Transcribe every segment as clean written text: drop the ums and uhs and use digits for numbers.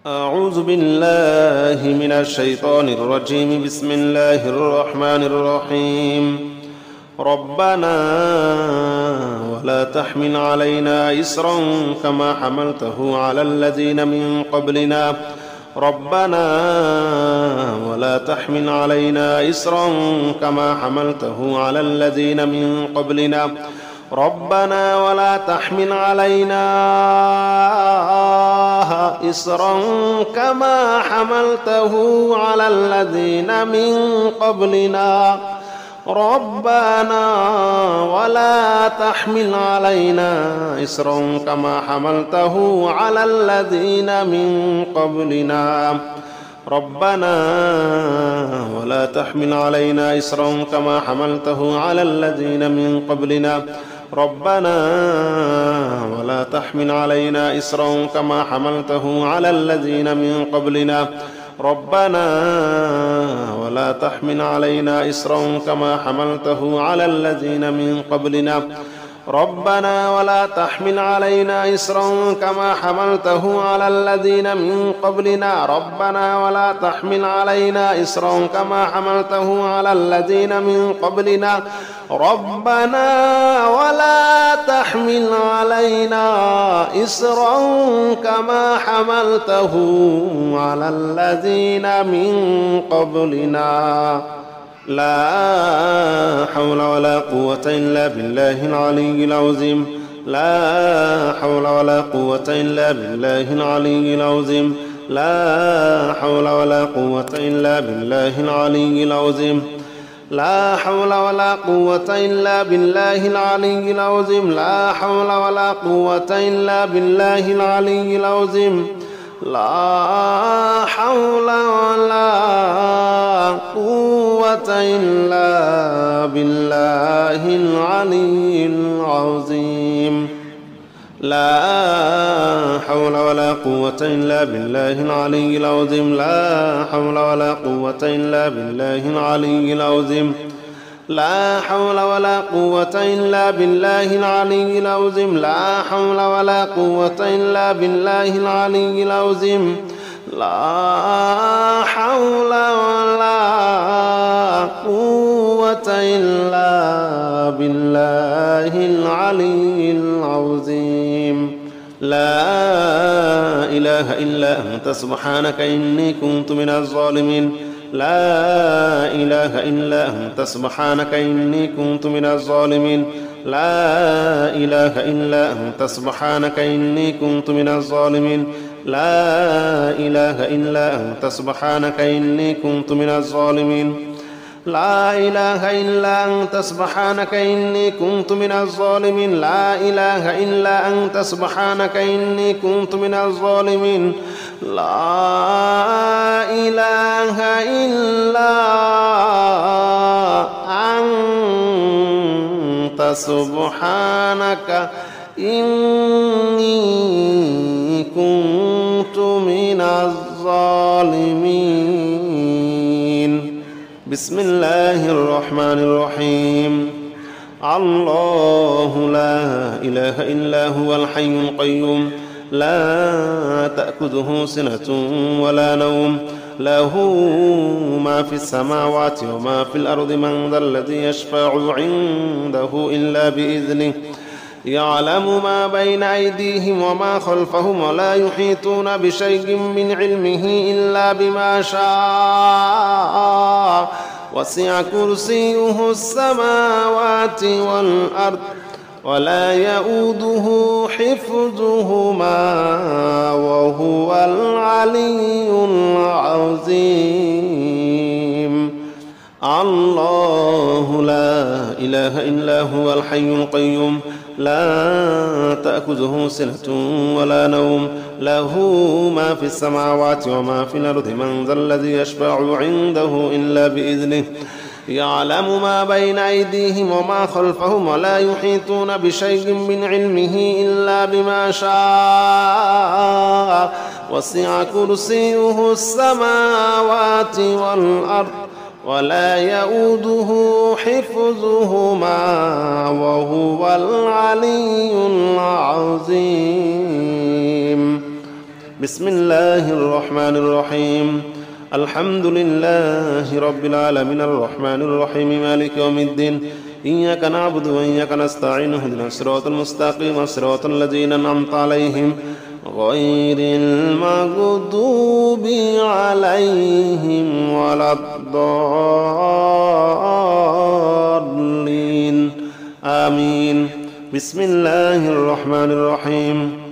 أعوذ بالله من الشيطان الرجيم. بسم الله الرحمن الرحيم. ربنا ولا تحمل علينا إصرا كما حملته على الذين من قبلنا. ربنا ولا تحمل علينا إصرا كما حملته على الذين من قبلنا. ربنا ولا تحمل علينا إصرا كما حملته على الذين من قبلنا. ربنا ولا تحمل علينا إصرا كما حملته على الذين من قبلنا. ربنا ولا تحمل علينا إصرا كما حملته على الذين من قبلنا. ربنا ولا تحمل علينا إصرا كما حملته على الذين من قبلنا. ربنا ولا تحمل علينا إصرا كما حملته على الذين من قبلنا. ربنا ولا تحمل علينا إصرا كما حملته على الذين من قبلنا. ربنا ولا تحمل علينا إصرا كما حملته على الذين من قبلنا. ربنا ولا تحمل علينا إصرا كما حملته على الذين من قبلنا. لا حول ولا قوة إلا بالله العلي العظيم. لا حول ولا قوة إلا بالله العلي العظيم. لا حول ولا قوة إلا بالله العلي العظيم. لا حول ولا قوة إلا بالله العلي العظيم. لا حول ولا قوة إلا بالله العلي العظيم. لا حول ولا قوة إلا بالله العلي العظيم. لا حول ولا قوة إلا بالله العلي العظيم. لا حول ولا قوة إلا بالله العلي العظيم. لا حول ولا قوة إلا بالله العلي العظيم. لا حول ولا قوة إلا بالله العلي العظيم. لا حول ولا قوة إلا بالله العلي العظيم. لا إله إلا أنت سبحانك إني كنت من الظالمين. لا إله إلا أنت سبحانك إني كنت من الظالمين. لا إله إلا أنت سبحانك إني كنت من الظالمين. لا إله إلا أنت سبحانك إني كنت من الظالمين. لا إله إلا أنت سبحانك إني كنت من الظالمين. لا إله إلا أنت سبحانك إني كنت من الظالمين. لا إله إلا أنت سبحانك إني كنت من الظالمين. بسم الله الرحمن الرحيم. الله لا إله إلا هو الحي القيوم لا تأخذه سنة ولا نوم. له ما في السماوات وما في الأرض. من ذا الذي يشفع عنده إلا بإذنه. يعلم ما بين أيديهم وما خلفهم ولا يحيطون بشيء من علمه إلا بما شاء. وسع كرسيه السماوات والأرض ولا يؤوده حفظهما وهو العلي العظيم. الله لا إله إلا هو الحي القيوم لا تأخذه سنة ولا نوم. له ما في السماوات وما في الأرض. من ذا الذي يشفع عنده إلا بإذنه. يعلم ما بين أيديهم وما خلفهم ولا يحيطون بشيء من علمه إلا بما شاء. وسع كرسيه السماوات والأرض ولا يؤوده حفظهما وهو العلي العظيم. بسم الله الرحمن الرحيم الحمد لله رب العالمين الرحمن الرحيم مالك يوم الدين إياك نعبد وإياك نستعين اهدنا الصراط المستقيم صراط الذين أنعمت عليهم غير المغضوب عليهم ولا الضالين آمين. بسم الله الرحمن الرحيم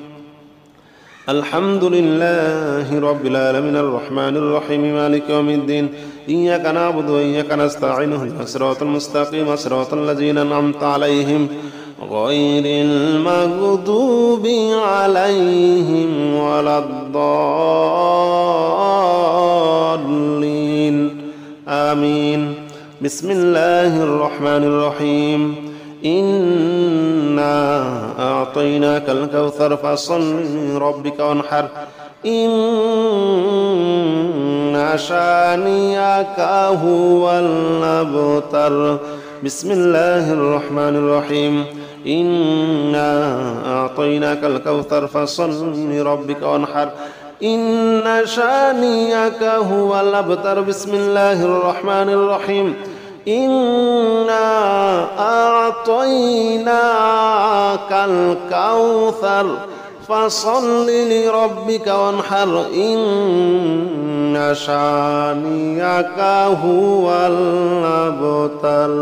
الحمد لله رب العالمين الرحمن الرحيم مالك يوم الدين إياك نعبد وإياك نستعين اهدنا الصراط المستقيم صراط الذين أنعمت عليهم غير المغضوب عليهم ولا الضالين آمين. بسم الله الرحمن الرحيم إنا أعطيناك الكوثر فصل لربك وانحر إن شانئك هو الأبتر. بسم الله الرحمن الرحيم إنا أعطيناك الكوثر فصل لربك وانحر إن شانئك هو الأبتر. بسم الله الرحمن الرحيم إنا أعطيناك الكوثر فصل لربك وانحر إن شانئك هو الأبتر.